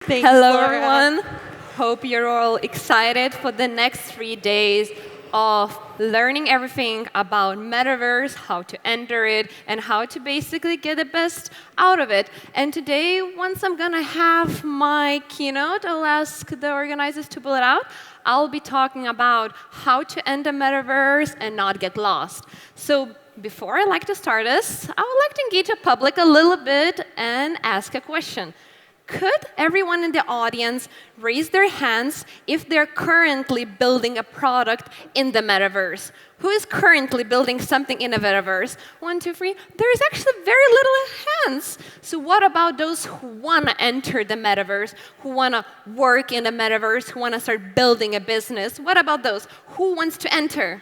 Thanks, Hello, Laura. everyone. Hope you're all excited for the next 3 days of learning everything about Metaverse, how to enter it, and how to basically get the best out of it. And today, once I'm going to have my keynote, I'll ask the organizers to pull it out. I'll be talking about how to enter Metaverse and not get lost. So before I like to start this, I would like to engage the public a little bit and ask a question. Could everyone in the audience raise their hands if they're currently building a product in the metaverse? Who is currently building something in the metaverse? 1, 2, 3. There is actually very little hands. So what about those who want to enter the metaverse, who want to work in the metaverse, who want to start building a business? What about those? Who wants to enter?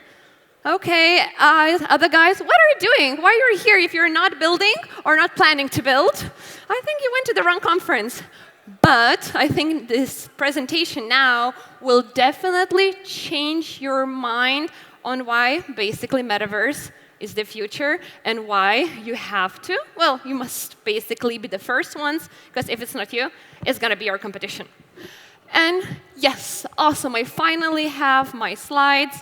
OK, other guys, what are you doing? Why are you here if you're not building or not planning to build? I think you went to the wrong conference. But I think this presentation now will definitely change your mind on why basically Metaverse is the future and why you have to, well, you must basically be the first ones, because if it's not you, it's going to be your competition. And yes, awesome, I finally have my slides.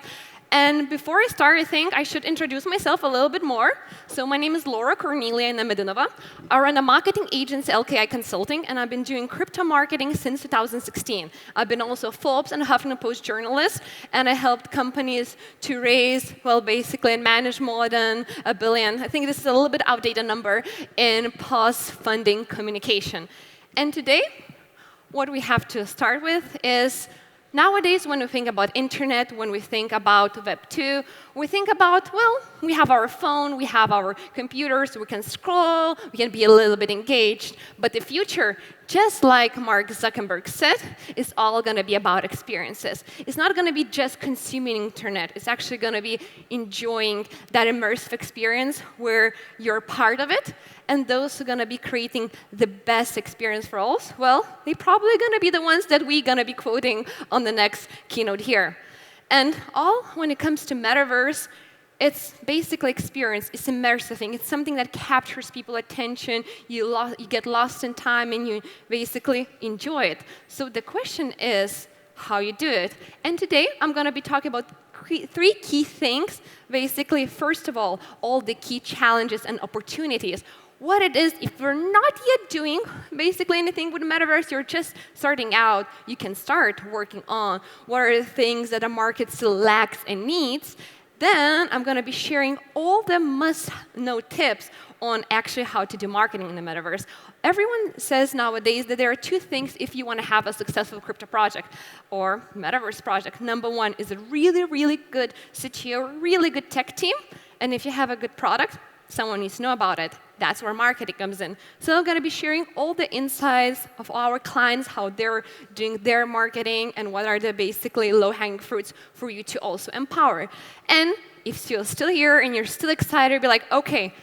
And before I start, I think I should introduce myself a little bit more. So my name is Laura Cornelia Inamedinova. I run a marketing agency, LKI Consulting, and I've been doing crypto marketing since 2016. I've been also a Forbes and Huffington Post journalist, and I helped companies to raise, well, basically, and manage more than $1 billion. I think this is a little bit outdated number in post-funding communication. And today, what we have to start with is nowadays, when we think about internet, when we think about Web 2, we think about, well, we have our phone, we have our computers, we can scroll, we can be a little bit engaged. But the future, just like Mark Zuckerberg said, is all going to be about experiences. It's not going to be just consuming internet. It's actually going to be enjoying that immersive experience where you're part of it. And those who are going to be creating the best experience for all, well, they're probably going to be the ones that we're going to be quoting on the next keynote here. And all when it comes to Metaverse, it's basically experience. It's immersive thing. It's something that captures people's attention. You get lost in time, and you basically enjoy it. So the question is how you do it. And today, I'm going to be talking about 3 key things. Basically, first of all the key challenges and opportunities. What it is, if you're not yet doing basically anything with Metaverse, you're just starting out, you can start working on what are the things that the market still lacks and needs. Then I'm going to be sharing all the must-know tips on actually how to do marketing in the Metaverse. Everyone says nowadays that there are 2 things if you want to have a successful crypto project or Metaverse project. Number 1 is a really, really good CTO, really good tech team. And if you have a good product, someone needs to know about it. That's where marketing comes in. So I'm going to be sharing all the insights of our clients, how they're doing their marketing, and what are the basically low-hanging fruits for you to also empower. And if you're still here and you're still excited, be like, OK,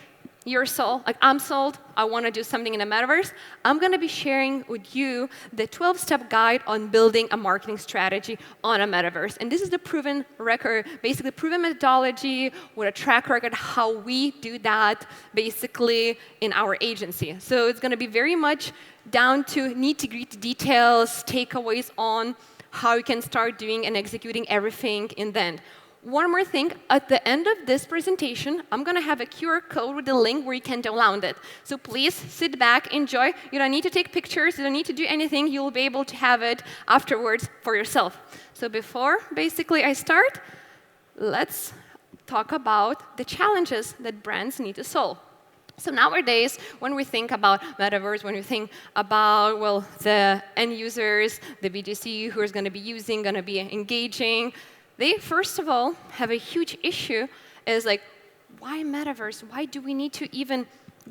you're sold, like I'm sold, I want to do something in the Metaverse, I'm going to be sharing with you the 12-step guide on building a marketing strategy on a Metaverse. And this is the proven record, basically proven methodology with a track record how we do that basically in our agency. So it's going to be very much down to nitty-gritty details, takeaways on how you can start doing and executing everything in the end. One more thing, at the end of this presentation, I'm going to have a QR code with a link where you can download it. So please sit back, enjoy. You don't need to take pictures. You don't need to do anything. You'll be able to have it afterwards for yourself. So before, basically, I start, let's talk about the challenges that brands need to solve. So nowadays, when we think about Metaverse, when we think about, well, the end users, the BGC who is going to be using, going to be engaging, they, first of all, have a huge issue is like, why Metaverse? Why do we need to even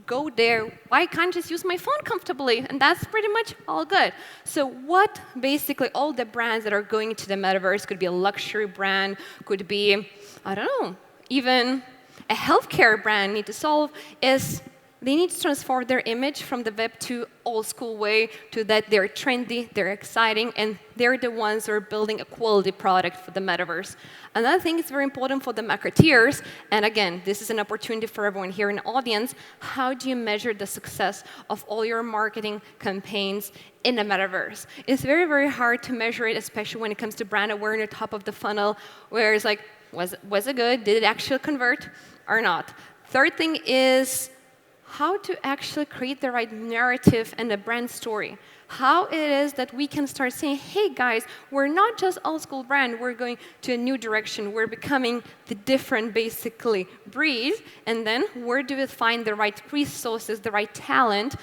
go there? Why can't I just use my phone comfortably? And that's pretty much all good. So what basically all the brands that are going to the Metaverse, could be a luxury brand, could be, I don't know, even a healthcare brand need to solve is They need to transform their image from the Web 2 old school way to that they're trendy, they're exciting, and they're the ones who are building a quality product for the metaverse. Another thing is very important for the marketeers, and again, this is an opportunity for everyone here in the audience. How do you measure the success of all your marketing campaigns in the metaverse? It's very, very hard to measure it, especially when it comes to brand awareness, top of the funnel, where it's like, was it good? Did it actually convert or not? Third thing is how to actually create the right narrative and the brand story. How it is that we can start saying, hey guys, we're not just old school brand, we're going to a new direction. We're becoming the different, basically, breed. And then where do we find the right resources, the right talent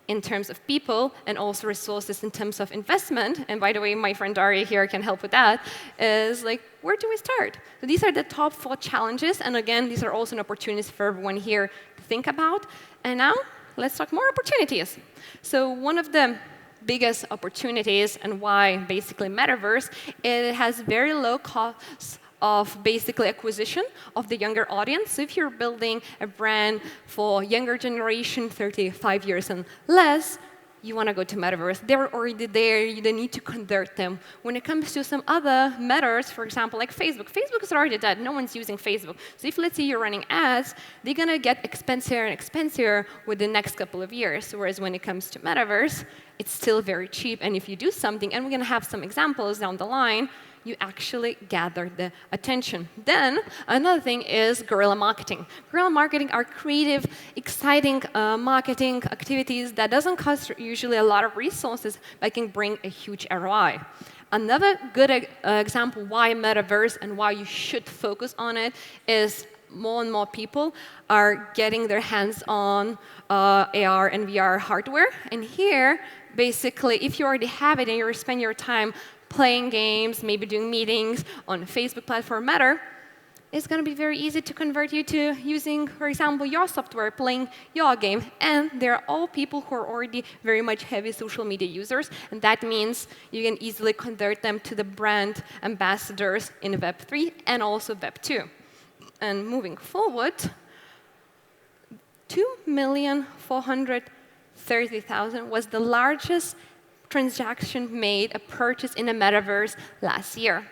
in terms of people, and also resources in terms of investment? And by the way, my friend Daria here can help with that, is like, where do we start? So these are the top 4 challenges. And again, these are also an opportunities for everyone here to think about. And now, let's talk more opportunities. So one of the biggest opportunities and why basically Metaverse, it has very low costs of basically acquisition of the younger audience. So if you're building a brand for younger generation, 35 years and less, you want to go to Metaverse. They're already there. You don't need to convert them. When it comes to some other matters, for example, like Facebook. Facebook is already dead. No one's using Facebook. So if, let's say, you're running ads, they're going to get expensive and expensive with the next couple of years. Whereas when it comes to Metaverse, it's still very cheap. And if you do something, and we're going to have some examples down the line, you actually gather the attention. Then another thing is guerrilla marketing. Guerrilla marketing are creative, exciting marketing activities that doesn't cost usually a lot of resources, but can bring a huge ROI. Another good example why Metaverse and why you should focus on it is more and more people are getting their hands on AR and VR hardware. And here, basically, if you already have it and you spend your time playing games, maybe doing meetings on Facebook platform Meta, it's going to be very easy to convert you to using, for example, your software, playing your game. And they're all people who are already very much heavy social media users. And that means you can easily convert them to the brand ambassadors in Web3 and also Web2. And moving forward, 2,430,000 was the largest transaction made, a purchase in a metaverse last year.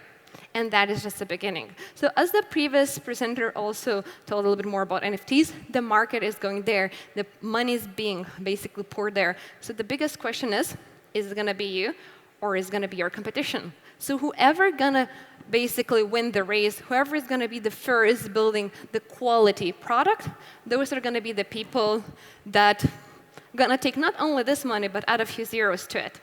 And that is just the beginning. So as the previous presenter also told a little bit more about NFTs, the market is going there. The money is being basically poured there. So the biggest question is it going to be you or is it going to be your competition? So whoever going to basically win the race, whoever is going to be the first building the quality product, those are going to be the people that are going to take not only this money, but add a few zeros to it.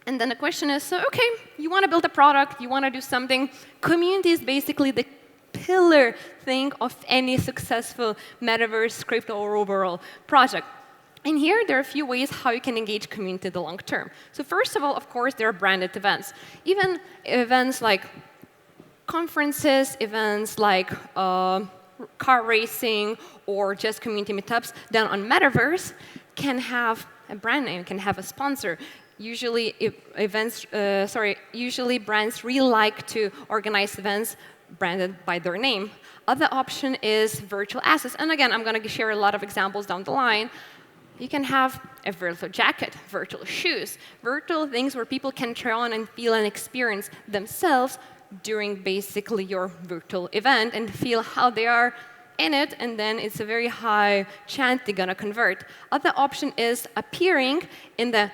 And then the question is, so OK, you want to build a product, you want to do something. Community is basically the pillar thing of any successful metaverse, crypto, or overall project. And here, there are a few ways how you can engage community in the long term. So first of all, of course, there are branded events. Even events like conferences, events like car racing, or just community meetups done on Metaverse can have a brand name, can have a sponsor. Usually, usually brands really like to organize events branded by their name. Other option is virtual assets. And again, I'm going to share a lot of examples down the line. You can have a virtual jacket, virtual shoes, virtual things where people can try on and feel and experience themselves during basically your virtual event and feel how they are in it, and then it's a very high chance they're going to convert. Other option is appearing in the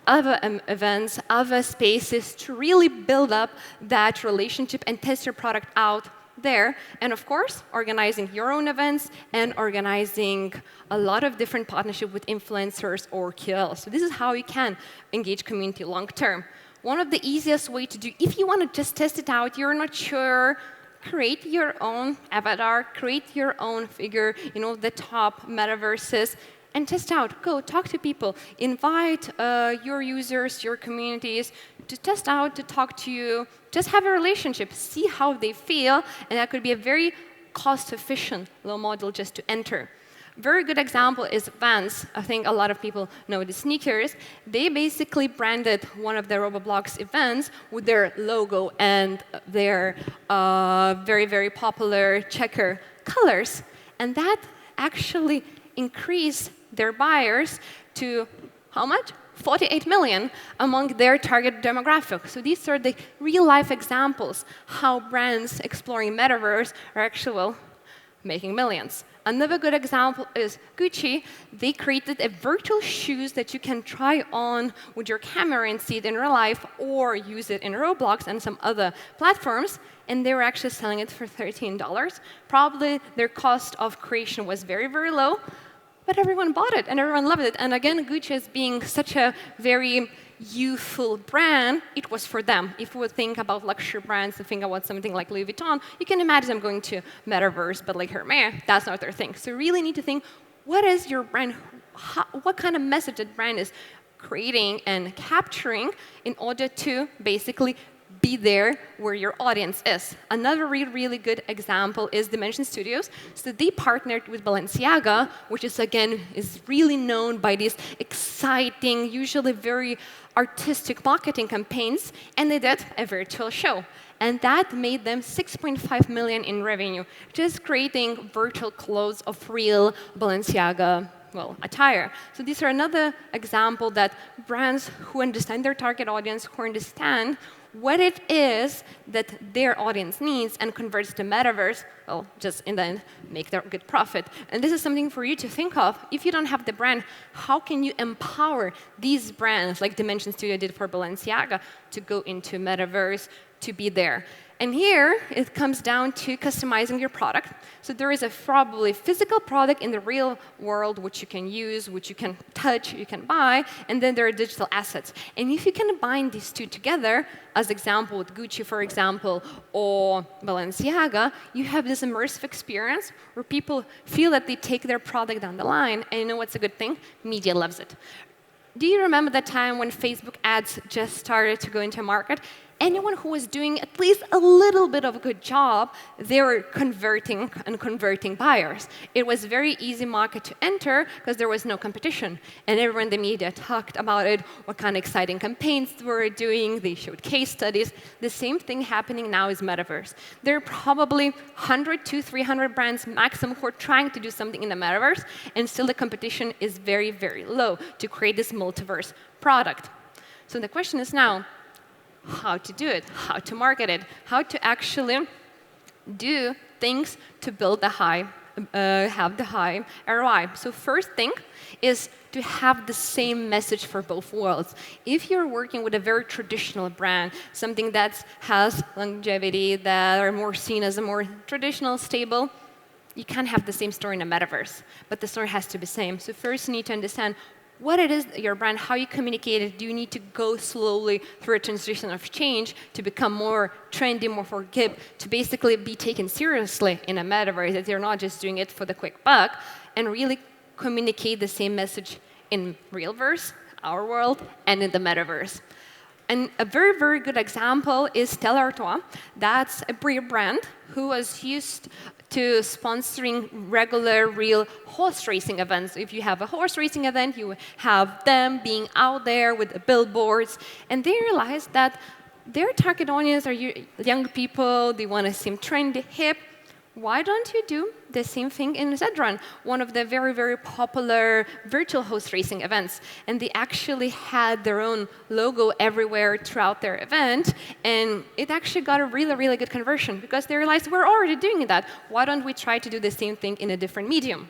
other events, other spaces to really build up that relationship and test your product out there. And of course, organizing your own events and organizing a lot of different partnerships with influencers or KOLs. So this is how you can engage community long term. One of the easiest way to do, if you want to just test it out, you're not sure, create your own avatar, create your own figure, the top metaverses, and test out. Go talk to people. Invite your users, your communities to test out, to talk to you. Just have a relationship. See how they feel. And that could be a very cost-efficient low model just to enter. Very good example is Vans. I think a lot of people know the sneakers. They basically branded one of their Roblox events with their logo and their very, very popular checker colors. And that actually increase their buyers to how much? 48 million among their target demographic. So these are the real-life examples how brands exploring metaverse are actually, well, making millions. Another good example is Gucci. They created a virtual shoes that you can try on with your camera and see it in real life, or use it in Roblox and some other platforms, and they were actually selling it for $13. Probably their cost of creation was very, very low, but everyone bought it, and everyone loved it. And again, Gucci as being such a very youthful brand, it was for them. If we think about luxury brands, think about something like Louis Vuitton, you can imagine them going to Metaverse, but like Hermes, that's not their thing. So you really need to think, what is your brand, what kind of message that brand is creating and capturing in order to basically be there where your audience is. Another really good example is Dimension Studios. So they partnered with Balenciaga, which is, again, is really known by these exciting, usually very artistic marketing campaigns, and they did a virtual show. And that made them 6.5 million in revenue, just creating virtual clothes of real Balenciaga, well, attire. So these are another example that brands who understand their target audience, who understand what it is that their audience needs and converts to metaverse, well, just in the end, make their good profit. And this is something for you to think of. If you don't have the brand, how can you empower these brands, like Dimension Studio did for Balenciaga, to go into metaverse, to be there? And here, it comes down to customizing your product. So there is a probably physical product in the real world which you can use, which you can touch, you can buy, and then there are digital assets. And if you can combine these two together, as example with Gucci, for example, or Balenciaga, you have this immersive experience where people feel that they take their product down the line, and you know what's a good thing? Media loves it. Do you remember the time when Facebook ads just started to go into market? Anyone who was doing at least a little bit of a good job, they were converting buyers. It was a very easy market to enter because there was no competition. And everyone in the media talked about it, what kind of exciting campaigns they were doing. They showed case studies. The same thing happening now is Metaverse. There are probably 100 to 300 brands maximum who are trying to do something in the Metaverse, and still the competition is very, very low to create this multiverse product. So the question is now, how to do it, how to market it, how to actually do things to build the have the high ROI. So first thing is to have the same message for both worlds. If you're working with a very traditional brand, something that has longevity, that are more seen as a more traditional, stable, you can't have the same story in a metaverse, but the story has to be the same. So first you need to understand what it is, your brand, how you communicate it. Do you need to go slowly through a transition of change to become more trendy, more forgiving, to basically be taken seriously in a metaverse, that you're not just doing it for the quick buck, and really communicate the same message in real-verse, our world, and in the metaverse. And a very, very good example is Stellartoin. That's a beer brand who was used to sponsoring regular, real horse racing events. If you have a horse racing event, you have them being out there with the billboards. And they realized that their target audience are young people. They want to seem trendy, hip. Why don't you do the same thing in Zedrun, one of the very, very popular virtual horse racing events? And they actually had their own logo everywhere throughout their event, and it actually got a really, really good conversion because they realized we're already doing that. Why don't we try to do the same thing in a different medium?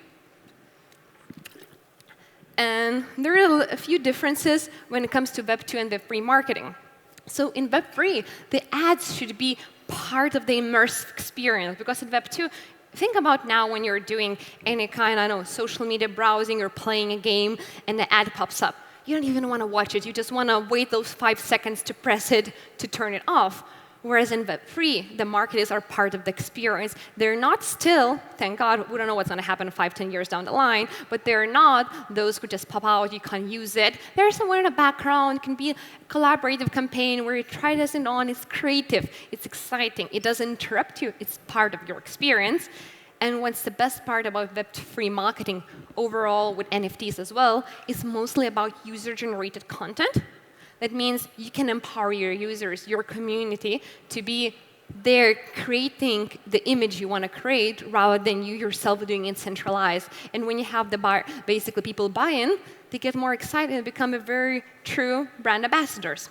And there are a few differences when it comes to Web 2 and Web 3 marketing. So in Web 3, the ads should be part of the immersive experience, because in Web 2, think about now when you're doing any kind, I don't know, social media browsing or playing a game and the ad pops up. You don't even want to watch it. You just want to wait those 5 seconds to press it to turn it off. Whereas in Web 3, the marketers are part of the experience. They're not still, thank God, we don't know what's going to happen 5, 10 years down the line, but they're not those who just pop out, you can't use it. There's someone in the background, it can be a collaborative campaign where you try this and on, it's creative, it's exciting, it doesn't interrupt you, it's part of your experience. And what's the best part about Web3 marketing overall with NFTs as well is mostly about user-generated content. That means you can empower your users, your community, to be they're creating the image you want to create rather than you yourself doing it centralized. And when you have the basically people buy in, they get more excited and become a very true brand ambassadors.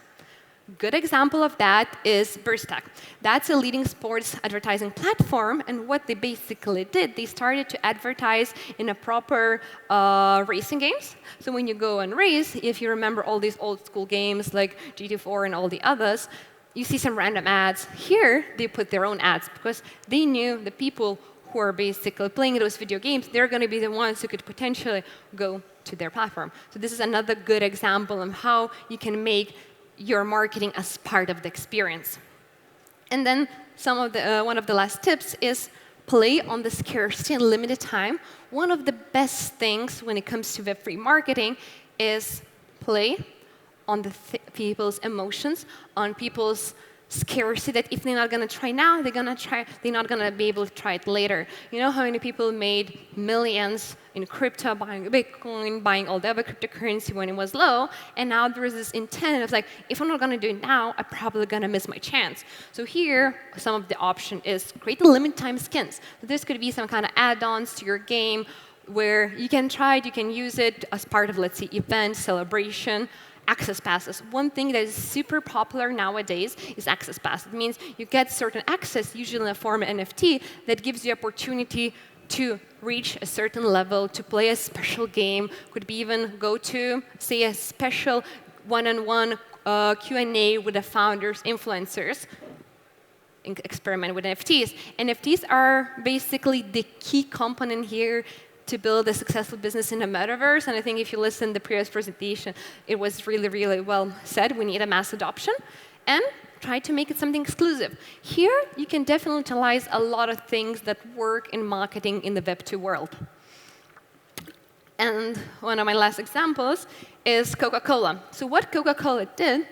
Good example of that is Burstack. That's a leading sports advertising platform, and what they basically did, they started to advertise in a proper racing games. So when you go and race, if you remember all these old school games like GT4 and all the others, you see some random ads. Here, they put their own ads because they knew the people who are basically playing those video games, they're going to be the ones who could potentially go to their platform. So this is another good example of how you can make your marketing as part of the experience. And then one of the last tips is play on the scarcity and limited time. One of the best things when it comes to Web3 marketing is play on the people's emotions, on people's scarcity, that if they're not going to try now, they're not going to be able to try it later. You know how many people made millions in crypto, buying Bitcoin, buying all the other cryptocurrency when it was low, and now there is this intent of like, if I'm not going to do it now, I'm probably going to miss my chance. So here, some of the option is create the limited time skins. So this could be some kind of add-ons to your game where you can try it, you can use it as part of, let's say, event, celebration, access passes. One thing that is super popular nowadays is access pass. It means you get certain access, usually in the form of NFT, that gives you opportunity to reach a certain level, to play a special game, could be even go to, say, a special one-on-one Q&A with the founders, influencers, experiment with NFTs. NFTs are basically the key component here to build a successful business in the metaverse. And I think if you listen to the previous presentation, it was really, really well said. We need a mass adoption and try to make it something exclusive. Here, you can definitely utilize a lot of things that work in marketing in the Web2 world. And one of my last examples is CocaCola. So what CocaCola did,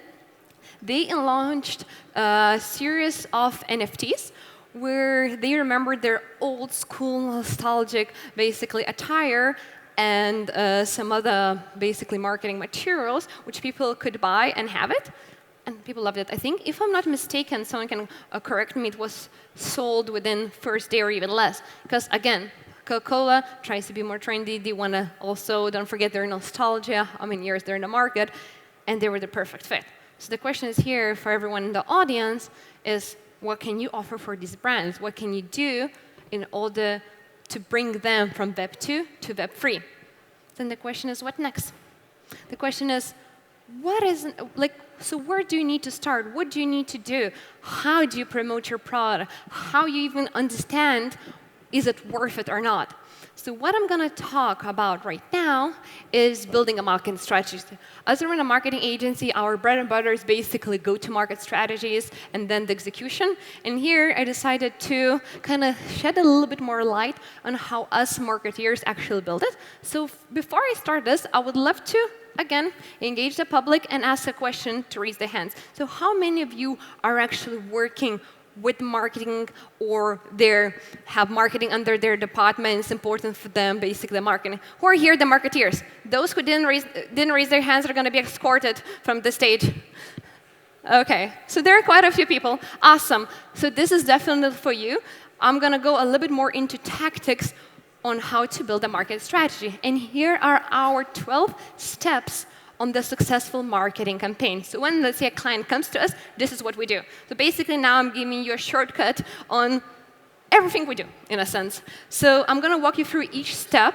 they launched a series of NFTs where they remembered their old school nostalgic basically attire and some other basically marketing materials which people could buy and have it. And people loved it. I think, if I'm not mistaken, someone can correct me, it was sold within first day or even less. Because again, Coca-Cola tries to be more trendy. They want to also, don't forget their nostalgia, how many years they're in the market, and they were the perfect fit. So the question is here for everyone in the audience is, what can you offer for these brands? What can you do in order to bring them from Web2 to Web3? Then the question is, what next? The question is, so where do you need to start? What do you need to do? How do you promote your product? How you even understand, is it worth it or not? So what I'm going to talk about right now is building a marketing strategy. As we're in a marketing agency, our bread and butter is basically go-to-market strategies and then the execution. And here I decided to kind of shed a little bit more light on how us marketeers actually build it. So before I start this, I would love to, again, engage the public and ask a question to raise their hands. So how many of you are actually working with marketing or have marketing under their department? It's important for them, basically, marketing. Who are here, the marketeers? Those who didn't raise their hands are going to be escorted from the stage. OK, so there are quite a few people. Awesome. So this is definitely for you. I'm going to go a little bit more into tactics on how to build a market strategy. And here are our 12 steps on the successful marketing campaign. So when, let's say, a client comes to us, this is what we do. So basically, now I'm giving you a shortcut on everything we do, in a sense. So I'm going to walk you through each step.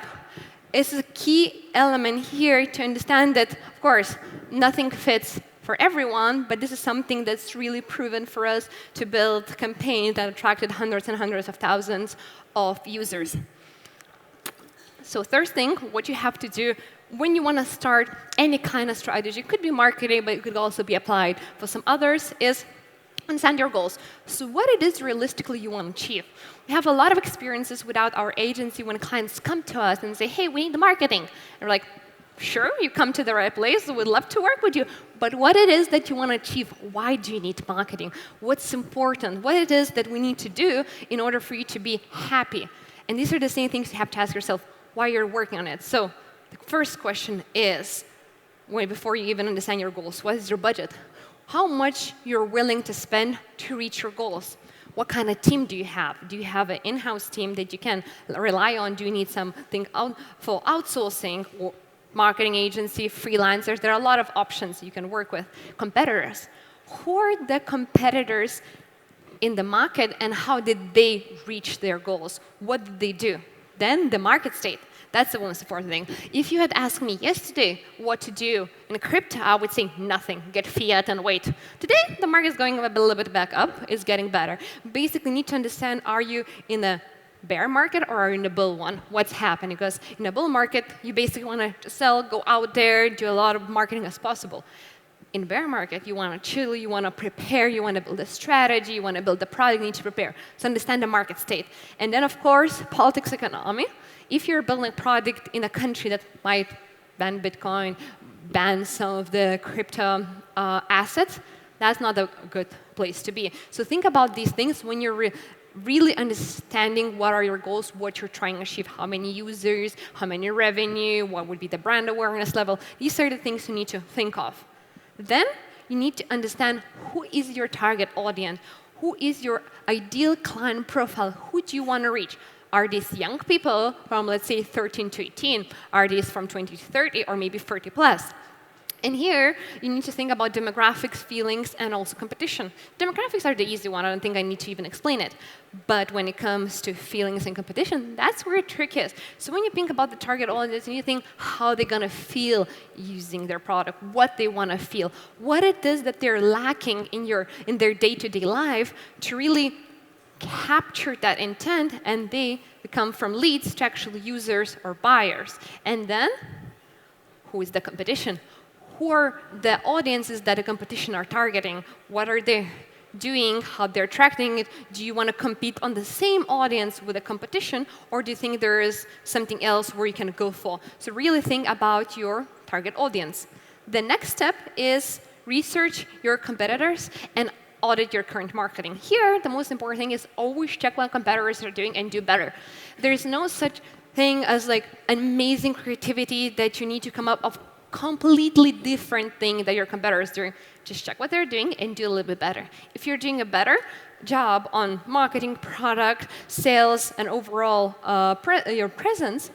It's a key element here to understand that, of course, nothing fits for everyone, but this is something that's really proven for us to build campaigns that attracted hundreds and hundreds of thousands of users. So first thing, what you have to do when you want to start any kind of strategy, it could be marketing, but it could also be applied for some others, is understand your goals. So what it is realistically you want to achieve. We have a lot of experiences without our agency when clients come to us and say, hey, we need the marketing. And we're like, sure, you come to the right place. We'd love to work with you. But what it is that you want to achieve, why do you need marketing? What's important? What it is that we need to do in order for you to be happy? And these are the same things you have to ask yourself why you're working on it. So the first question is, before you even understand your goals, what is your budget? How much you're willing to spend to reach your goals? What kind of team do you have? Do you have an in-house team that you can rely on? Do you need something for outsourcing or marketing agency, freelancers? There are a lot of options you can work with. Competitors. Who are the competitors in the market and how did they reach their goals? What did they do? Then the market state. That's the most important thing. If you had asked me yesterday what to do in crypto, I would say nothing. Get fiat and wait. Today, the market is going a little bit back up. It's getting better. Basically, you need to understand, are you in a bear market or are you in a bull one? What's happening? Because in a bull market, you basically want to sell, go out there, do a lot of marketing as possible. In bear market, you want to chill, you want to prepare, you want to build a strategy, you want to build the product, you need to prepare. So understand the market state. And then, of course, politics, economy. If you're building a product in a country that might ban Bitcoin, ban some of the crypto assets, that's not a good place to be. So think about these things when you're really understanding what are your goals, what you're trying to achieve, how many users, how many revenue, what would be the brand awareness level. These are the things you need to think of. Then you need to understand who is your target audience, who is your ideal client profile, who do you want to reach. Are these young people from, let's say, 13 to 18? Are these from 20 to 30, or maybe 30 plus? And here, you need to think about demographics, feelings, and also competition. Demographics are the easy one. I don't think I need to even explain it. But when it comes to feelings and competition, that's where the trick is. So when you think about the target audience, you think how they're going to feel using their product, what they want to feel, what it is that they're lacking in their day-to-day life to really capture that intent, and they become from leads to actually users or buyers. And then, who is the competition? Who are the audiences that the competition are targeting? What are they doing? How they're attracting it? Do you want to compete on the same audience with the competition, or do you think there is something else where you can go for? So really think about your target audience. The next step is research your competitors and audit your current marketing. Here, the most important thing is always check what competitors are doing and do better. There's no such thing as like amazing creativity that you need to come up of completely different thing that your competitors are doing. Just check what they're doing and do a little bit better. If you're doing a better job on marketing, product, sales, and overall your presence,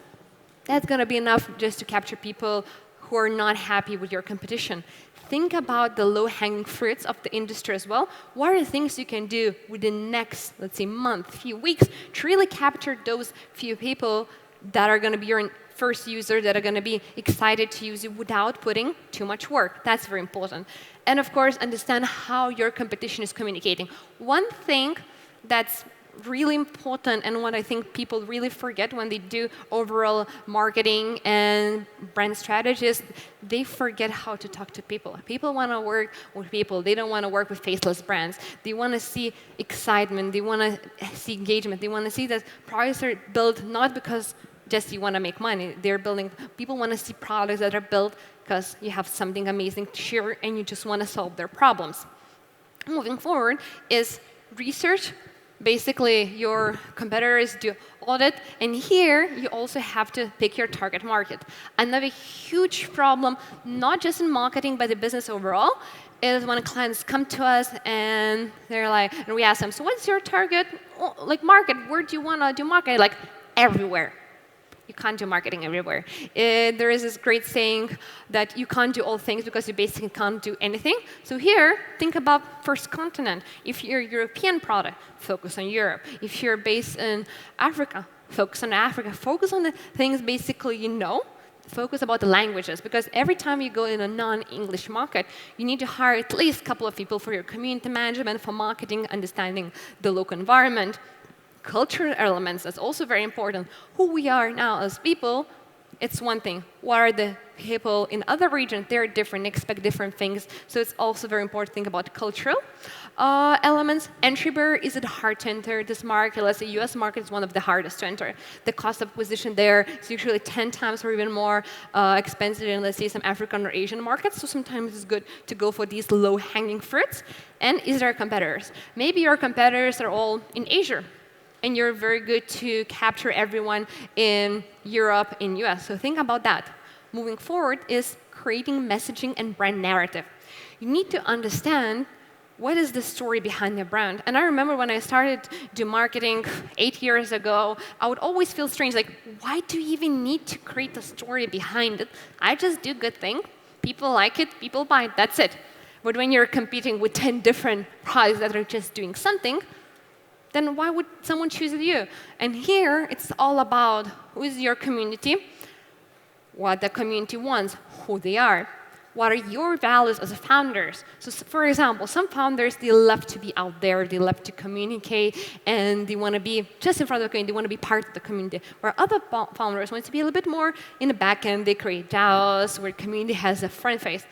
that's going to be enough just to capture people who are not happy with your competition. Think about the low-hanging fruits of the industry as well. What are the things you can do within the next, let's say, month, few weeks to really capture those few people that are going to be your first user, that are going to be excited to use you without putting too much work? That's very important. And of course, understand how your competition is communicating. One thing that's really important and what I think people really forget when they do overall marketing and brand strategies, they forget how to talk to people. People want to work with people. They don't want to work with faceless brands. They want to see excitement. They want to see engagement. They want to see that products are built not because just you want to make money. They're building. People want to see products that are built because you have something amazing to share and you just want to solve their problems. Moving forward is research. Basically, your competitors do audit, and here you also have to pick your target market. Another huge problem, not just in marketing, but in business overall, is when clients come to us and they're like, and we ask them, so what's your target market? Where do you want to do marketing? Like, everywhere. You can't do marketing everywhere. There is this great saying that you can't do all things because you basically can't do anything. So here, think about first continent. If you're a European product, focus on Europe. If you're based in Africa, focus on Africa. Focus on the things basically you know. Focus about the languages, because every time you go in a non-English market, you need to hire at least a couple of people for your community management, for marketing, understanding the local environment. Cultural elements, that's also very important. Who we are now as people, it's one thing. What are the people in other regions? They're different, they expect different things. So it's also very important to think about cultural elements. Entry barrier, is it hard to enter this market? Let's say US market is one of the hardest to enter. The cost of acquisition there is usually 10 times or even more expensive than, let's say, some African or Asian markets. So sometimes it's good to go for these low-hanging fruits. And is there competitors? Maybe your competitors are all in Asia, and you're very good to capture everyone in Europe, in US. So think about that. Moving forward is creating messaging and brand narrative. You need to understand what is the story behind the brand? And I remember when I started do marketing 8 years ago, I would always feel strange, like, why do you even need to create a story behind it? I just do good thing. People like it, people buy it, that's it. But when you're competing with 10 different products that are just doing something, then why would someone choose you? And here, it's all about who is your community, what the community wants, who they are. What are your values as founders? So, for example, some founders, they love to be out there, they love to communicate, and they want to be just in front of the community, they want to be part of the community. Where other founders want to be a little bit more in the back end, they create DAOs, where the community has a front face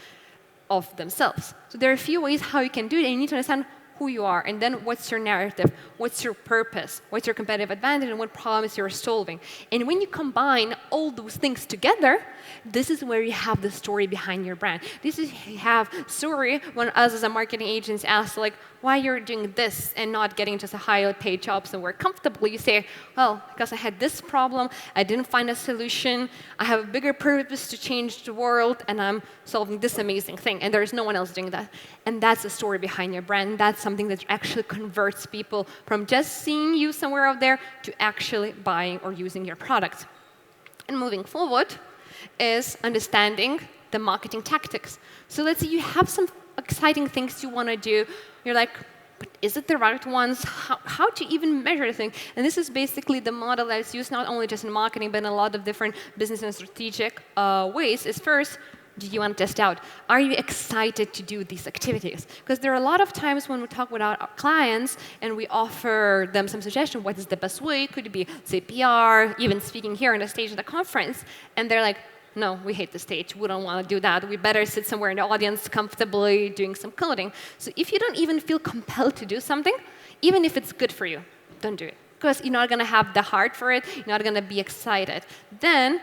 of themselves. So there are a few ways how you can do it, and you need to understand who you are, and then what's your narrative, what's your purpose, what's your competitive advantage, and what problems you're solving. And when you combine all those things together, this is where you have the story behind your brand. This is you have story when us as a marketing agency ask, like, why you're doing this and not getting just a highly paid job somewhere comfortably. You say, well, because I had this problem, I didn't find a solution, I have a bigger purpose to change the world, and I'm solving this amazing thing, and there's no one else doing that. And that's the story behind your brand. That's something that actually converts people from just seeing you somewhere out there to actually buying or using your product. And moving forward is understanding the marketing tactics. So let's say you have some exciting things you want to do. You're like, but is it the right ones? How to even measure the thing? And this is basically the model that's used not only just in marketing, but in a lot of different business and strategic ways. Is first, do you want to test out? Are you excited to do these activities? Because there are a lot of times when we talk with our clients and we offer them some suggestion, what is the best way? Could it be, say, PR, even speaking here on the stage of the conference? And they're like, no, we hate the stage. We don't want to do that. We better sit somewhere in the audience comfortably doing some coding. So if you don't even feel compelled to do something, even if it's good for you, don't do it. Because you're not going to have the heart for it. You're not going to be excited. Then,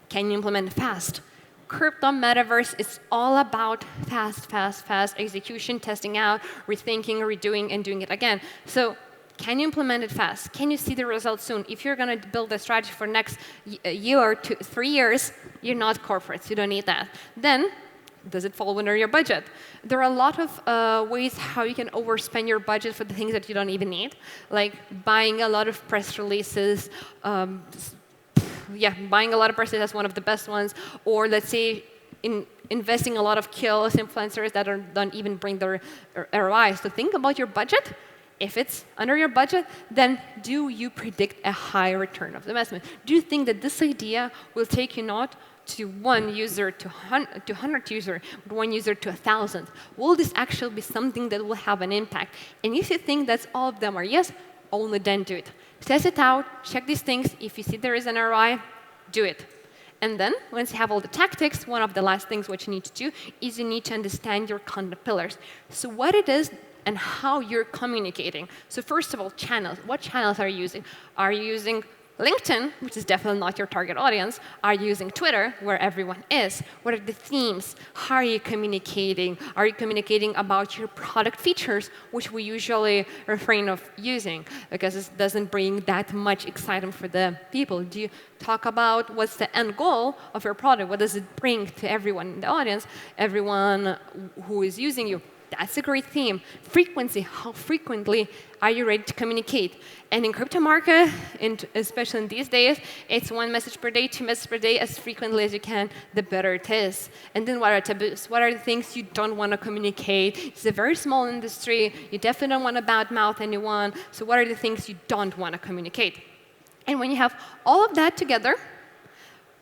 can you implement it fast? Crypto Metaverse is all about fast execution, testing out, rethinking, redoing, and doing it again. So can you implement it fast? Can you see the results soon? If you're going to build a strategy for next year or 3 years, you're not corporates. You don't need that. Then, does it fall under your budget? There are a lot of ways how you can overspend your budget for the things that you don't even need, like buying a lot of press releases. Buying a lot of press releases is one of the best ones. Or let's say investing a lot of kills influencers that don't even bring their ROI. So think about your budget. If it's under your budget, then do you predict a high return of investment? Do you think that this idea will take you not to 1 user to 100 users, but 1 user to 1,000? Will this actually be something that will have an impact? And if you think that all of them are yes, only then do it. Test it out, check these things. If you see there is an ROI, do it. And then, once you have all the tactics, one of the last things what you need to do is you need to understand your content pillars. So what it is and how you're communicating. So first of all, channels. What channels are you using? Are you using LinkedIn, which is definitely not your target audience? Are you using Twitter, where everyone is? What are the themes? How are you communicating? Are you communicating about your product features, which we usually refrain of using because it doesn't bring that much excitement for the people? Do you talk about what's the end goal of your product? What does it bring to everyone in the audience, everyone who is using you? That's a great theme. Frequency, how frequently are you ready to communicate? And in crypto market, especially in these days, it's 1 message per day, 2 messages per day, as frequently as you can, the better it is. And then what are taboos? What are the things you don't want to communicate? It's a very small industry. You definitely don't want to badmouth anyone. So what are the things you don't want to communicate? And when you have all of that together,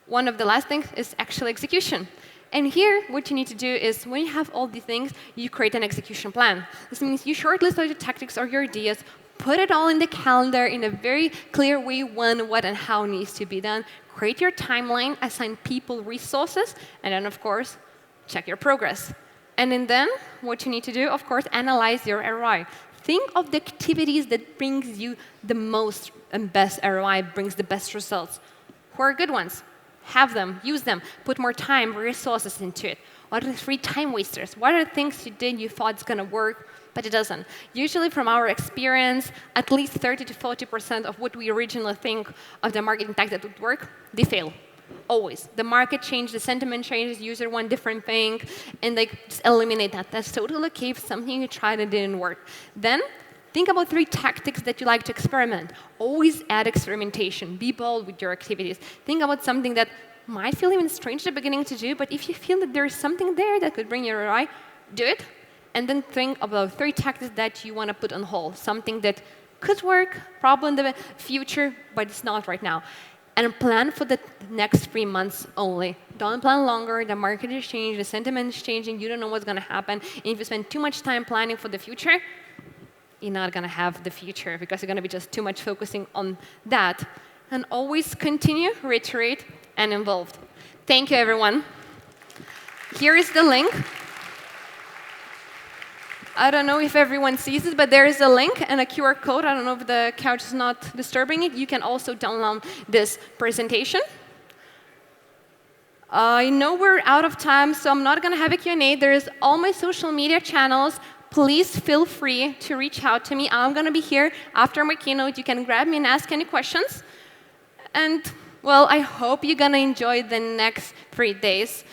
one of the last things is actually execution. And here, what you need to do is, when you have all these things, you create an execution plan. This means you shortlist all your tactics or your ideas, put it all in the calendar in a very clear way, when, what, and how needs to be done. Create your timeline, assign people resources, and then, of course, check your progress. And then, what you need to do, of course, analyze your ROI. Think of the activities that brings you the most and best ROI, brings the best results. Who are good ones? Have them, use them, put more time, resources into it. What are the 3 time wasters? What are the things you did you thought it's going to work, but it doesn't? Usually, from our experience, at least 30 to 40% of what we originally think of the marketing tactic that would work, they fail. Always. The market changes, the sentiment changes, user want different thing, and like just eliminate that. That's totally okay if something you tried and didn't work. Then think about 3 tactics that you like to experiment. Always add experimentation. Be bold with your activities. Think about something that might feel even strange at the beginning to do, but if you feel that there's something there that could bring you ROI, do it. And then think about 3 tactics that you want to put on hold. Something that could work, probably in the future, but it's not right now. And plan for the next 3 months only. Don't plan longer. The market is changing, the sentiment is changing, you don't know what's going to happen. And if you spend too much time planning for the future, you're not going to have the future because you're going to be just too much focusing on that. And always continue, reiterate, and involved. Thank you, everyone. Here is the link. I don't know if everyone sees it, but there is a link and a QR code. I don't know if the couch is not disturbing it. You can also download this presentation. I know we're out of time, so I'm not going to have a Q&A. There's all my social media channels. Please feel free to reach out to me. I'm going to be here after my keynote. You can grab me and ask any questions. And, well, I hope you're going to enjoy the next 3 days.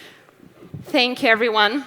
Thank you, everyone.